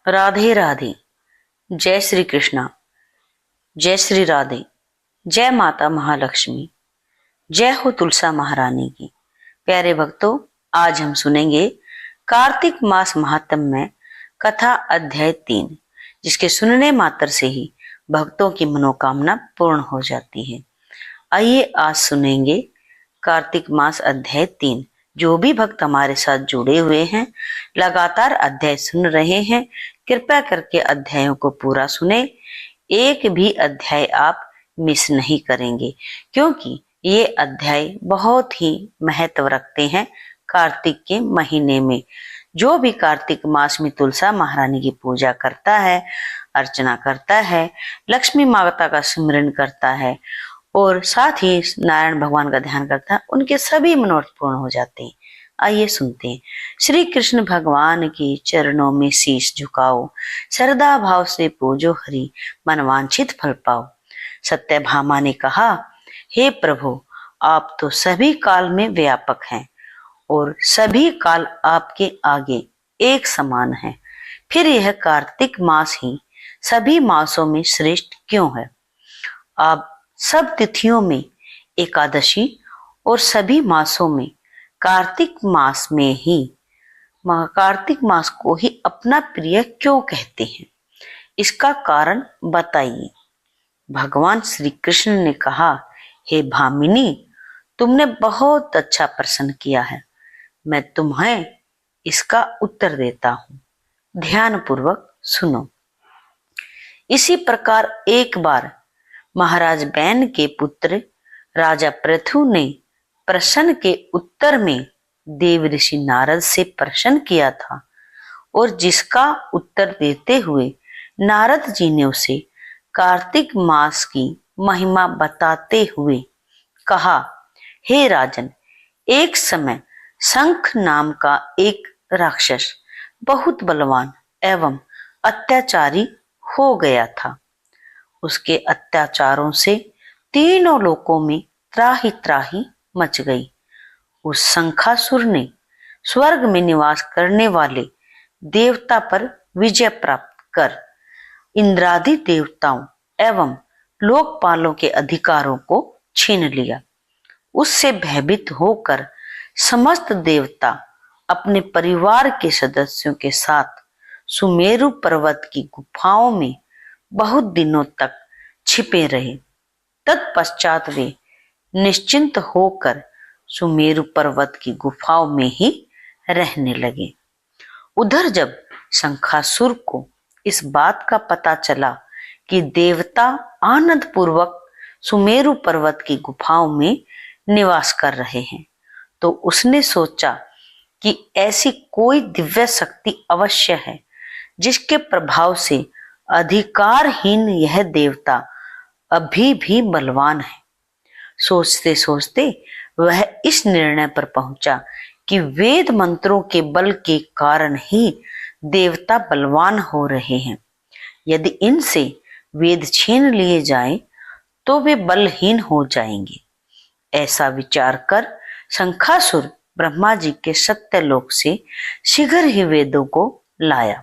राधे राधे। जय श्री कृष्णा। जय श्री राधे। जय माता महालक्ष्मी। जय हो तुलसा महारानी की। प्यारे भक्तों, आज हम सुनेंगे कार्तिक मास महात्म्य में कथा अध्याय 3, जिसके सुनने मात्र से ही भक्तों की मनोकामना पूर्ण हो जाती है। आइए आज सुनेंगे कार्तिक मास अध्याय 3। जो भी भक्त हमारे साथ जुड़े हुए हैं, लगातार अध्याय सुन रहे हैं, कृपया करके अध्यायों को पूरा सुने। एक भी अध्याय आप मिस नहीं करेंगे, क्योंकि ये अध्याय बहुत ही महत्व रखते हैं। कार्तिक के महीने में जो भी कार्तिक मास में तुलसा महारानी की पूजा करता है, अर्चना करता है, लक्ष्मी माता का स्मरण करता है और साथ ही नारायण भगवान का ध्यान करता है, उनके सभी मनोरथ पूर्ण हो जाते हैं। आइए सुनते हैं। श्री कृष्ण भगवान के चरणों में शीश झुकाओ, श्रद्धा भाव से पूजो हरि, मनवांछित फल पाओ। सत्यभामा ने कहा, हे प्रभु, आप तो सभी काल में व्यापक हैं और सभी काल आपके आगे एक समान है। फिर यह कार्तिक मास ही सभी मासों में श्रेष्ठ क्यों है? आप सब तिथियों में एकादशी और सभी मासों में कार्तिक मास में ही कार्तिक मास को ही अपना प्रिय क्यों कहते हैं? इसका कारण बताइए। भगवान श्री कृष्ण ने कहा, हे भामिनी, तुमने बहुत अच्छा प्रश्न किया है। मैं तुम्हें इसका उत्तर देता हूं, ध्यान पूर्वक सुनो। इसी प्रकार एक बार महाराज बैन के पुत्र राजा पृथु ने प्रश्न के उत्तर में देव ऋषि नारद से प्रश्न किया था, और जिसका उत्तर देते हुए नारद जी ने उसे कार्तिक मास की महिमा बताते हुए कहा, हे राजन, एक समय शंख नाम का एक राक्षस बहुत बलवान एवं अत्याचारी हो गया था। उसके अत्याचारों से तीनों लोकों में त्राही त्राही मच गई। उस शंखासुर ने स्वर्ग में निवास करने वाले देवता पर विजय प्राप्त कर इंद्रादि देवताओं एवं लोकपालों के अधिकारों को छीन लिया। उससे भयभीत होकर समस्त देवता अपने परिवार के सदस्यों के साथ सुमेरु पर्वत की गुफाओं में बहुत दिनों तक छिपे रहे। तत्पश्चात वे निश्चिंत होकर सुमेरु पर्वत की गुफाओं में ही रहने लगे। उधर जब शंखासुर को इस बात का पता चला कि देवता आनंद पूर्वक सुमेरु पर्वत की गुफाओं में निवास कर रहे हैं, तो उसने सोचा कि ऐसी कोई दिव्य शक्ति अवश्य है जिसके प्रभाव से अधिकारहीन यह देवता अभी भी बलवान है। सोचते सोचते वह इस निर्णय पर पहुंचा कि वेद मंत्रों के बल के कारण ही देवता बलवान हो रहे हैं। यदि इनसे वेद छीन लिए जाएं, तो वे बलहीन हो जाएंगे। ऐसा विचार कर शंखासुर ब्रह्मा जी के सत्यलोक से शीघ्र ही वेदों को लाया।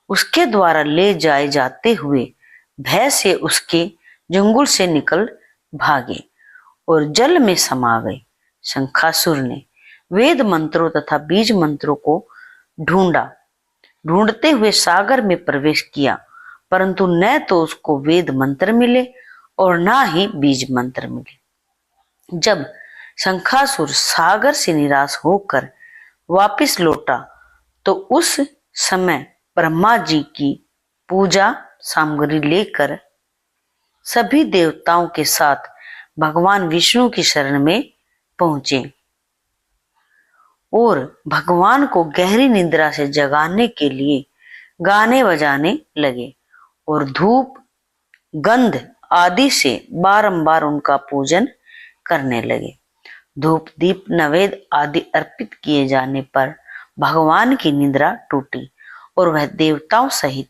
उसके द्वारा ले जाए जाते हुए भय से उसके जंगल से निकल भागे और जल में समा गए। शंखासुर ने वेद मंत्रों तथा बीज मंत्रों को ढूंढते हुए सागर में प्रवेश किया, परंतु न तो उसको वेद मंत्र मिले और ना ही बीज मंत्र मिले। जब शंखासुर सागर से निराश होकर वापस लौटा, तो उस समय ब्रह्मा जी की पूजा सामग्री लेकर सभी देवताओं के साथ भगवान विष्णु की शरण में पहुंचे और भगवान को गहरी निद्रा से जगाने के लिए गाने बजाने लगे और धूप गंध आदि से बारंबार उनका पूजन करने लगे। धूप दीप नवेद आदि अर्पित किए जाने पर भगवान की निद्रा टूटी और वह देवताओं सहित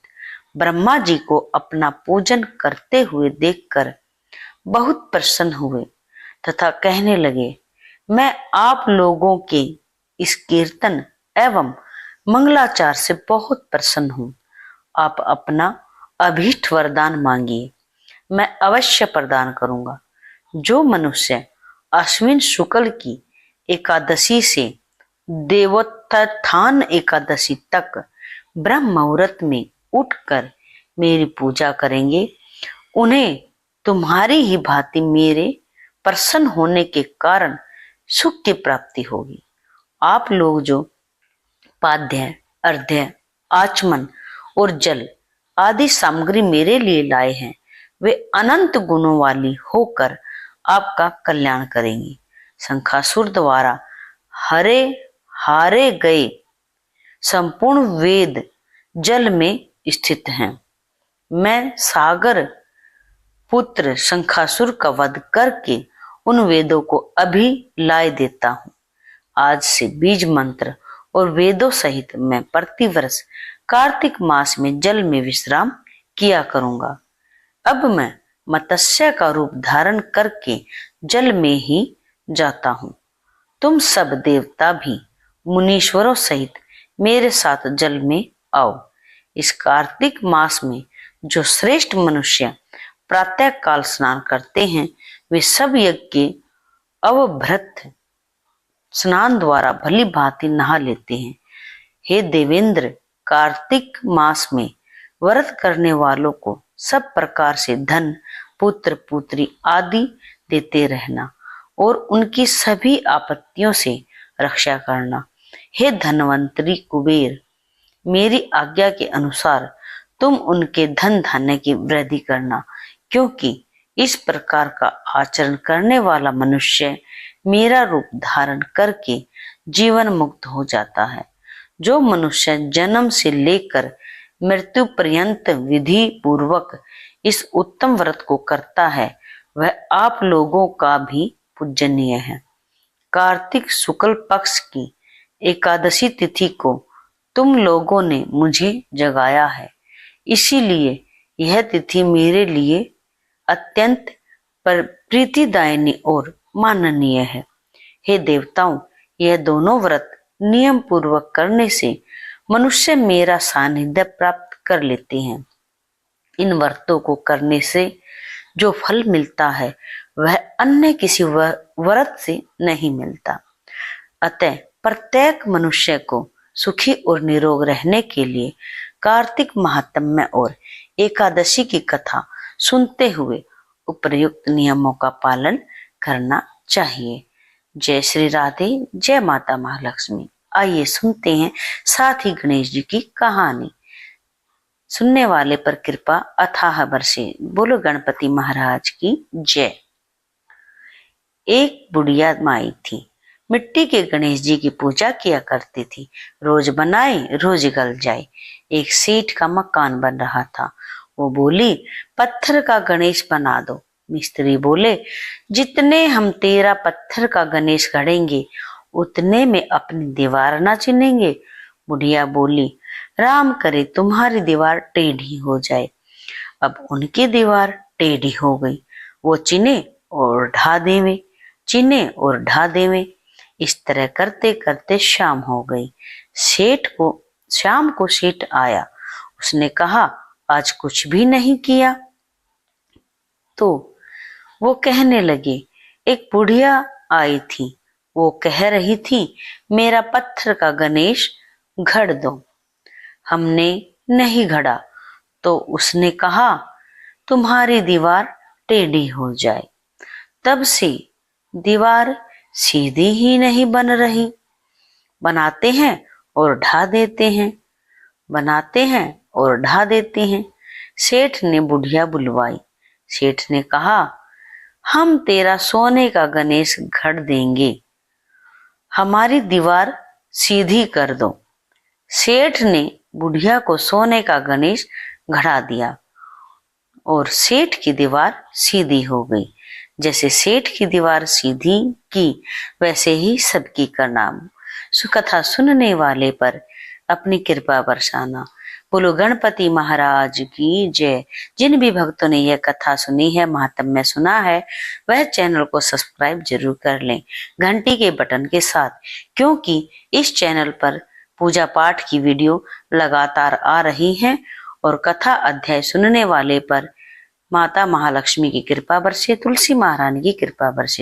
ब्रह्मा जी को अपना पूजन करते हुए देखकर बहुत प्रसन्न हुए तथा कहने लगे, मैं आप लोगों के इस कीर्तन एवं मंगलाचार से बहुत प्रसन्न हूँ। आप अपना अभीष्ट वरदान मांगिए, मैं अवश्य प्रदान करूंगा। जो मनुष्य अश्विन शुक्ल की एकादशी से देवोत्थान एकादशी तक ब्रह्म मुहूर्त में उठकर मेरी पूजा करेंगे, उन्हें तुम्हारी ही भांति मेरे प्रसन्न होने के कारण सुख की प्राप्ति होगी। आप लोग जो पाद्य, अर्घ्य, आचमन और जल आदि सामग्री मेरे लिए लाए हैं, वे अनंत गुणों वाली होकर आपका कल्याण करेंगी। शंखासुर द्वारा हारे गए संपूर्ण वेद जल में स्थित हैं। मैं सागर पुत्र शंखासुर का वध करके उन वेदों को अभी लाए देता हूँ। आज से बीज मंत्र और वेदों सहित मैं प्रतिवर्ष कार्तिक मास में जल में विश्राम किया करूंगा। अब मैं मत्स्य का रूप धारण करके जल में ही जाता हूँ। तुम सब देवता भी मुनीश्वरों सहित मेरे साथ जल में आओ। इस कार्तिक मास में जो श्रेष्ठ मनुष्य प्रातः काल स्नान करते हैं, वे सब यज्ञ के अवभृत स्नान द्वारा भली भांति नहा लेते हैं। हे देवेंद्र, कार्तिक मास में व्रत करने वालों को सब प्रकार से धन, पुत्र पुत्री आदि देते रहना और उनकी सभी आपत्तियों से रक्षा करना। हे धनवंतरी कुबेर, मेरी आज्ञा के अनुसार तुम उनके धन धान्य की वृद्धि करना, क्योंकि इस प्रकार का आचरण करने वाला मनुष्य मेरा रूप धारण करके जीवन मुक्त हो जाता है। जो मनुष्य जन्म से लेकर मृत्यु पर्यंत विधि पूर्वक इस उत्तम व्रत को करता है, वह आप लोगों का भी पूजनीय है। कार्तिक शुक्ल पक्ष की एकादशी तिथि को तुम लोगों ने मुझे जगाया है, इसीलिए यह तिथि मेरे लिए अत्यंत प्रीतिदायिनी और माननीय है। हे देवताओं, यह दोनों व्रत नियम पूर्वक करने से मनुष्य मेरा सानिध्य प्राप्त कर लेते हैं। इन व्रतों को करने से जो फल मिलता है, वह अन्य किसी व्रत से नहीं मिलता। अतः प्रत्येक मनुष्य को सुखी और निरोग रहने के लिए कार्तिक महात्म्य और एकादशी की कथा सुनते हुए उपयुक्त नियमों का पालन करना चाहिए। जय श्री राधे, जय माता महालक्ष्मी। आइए सुनते हैं साथ ही गणेश जी की कहानी। सुनने वाले पर कृपा अथाह बरसे। बोलो गणपति महाराज की जय। एक बुढ़िया माई थी, मिट्टी के गणेश जी की पूजा किया करती थी। रोज बनाए रोज गल जाए। एक सेठ का मकान बन रहा था। वो बोली, पत्थर का गणेश बना दो। मिस्त्री बोले, जितने हम तेरा पत्थर का गणेश गढ़ेंगे, उतने में अपनी दीवार ना चिनेंगे। बुढ़िया बोली, राम करे तुम्हारी दीवार टेढ़ी हो जाए। अब उनकी दीवार टेढ़ी हो गई। वो चिने और ढा देवे, चिने और ढा देवे। इस तरह करते करते शाम हो गई। शाम को सेठ आया। उसने कहा, आज कुछ भी नहीं किया। तो वो कहने लगे, एक बुढ़िया आई थी, वो कह रही थी, मेरा पत्थर का गणेश घड़ दो। हमने नहीं घड़ा तो उसने कहा, तुम्हारी दीवार टेढ़ी हो जाए। तब से दीवार सीधी ही नहीं बन रही। बनाते हैं और ढा देते हैं, बनाते हैं और ढा देते हैं। सेठ ने बुढ़िया बुलवाई। सेठ ने कहा, हम तेरा सोने का गणेश घड़ देंगे, हमारी दीवार सीधी कर दो। सेठ ने बुढ़िया को सोने का गणेश घड़ा दिया और सेठ की दीवार सीधी हो गई। जैसे सेठ की दीवार सीधी की, वैसे ही सबकी करना। कथा सुनने वाले पर अपनी कृपा बरसाना। बोलो गणपति महाराज की जय। जिन भी भक्तों ने यह कथा सुनी है, महात्म्य सुना है, वह चैनल को सब्सक्राइब जरूर कर लें घंटी के बटन के साथ, क्योंकि इस चैनल पर पूजा पाठ की वीडियो लगातार आ रही हैं और कथा अध्याय सुनने वाले पर माता महालक्ष्मी की कृपा बरसे, तुलसी महारानी की कृपा बरसे।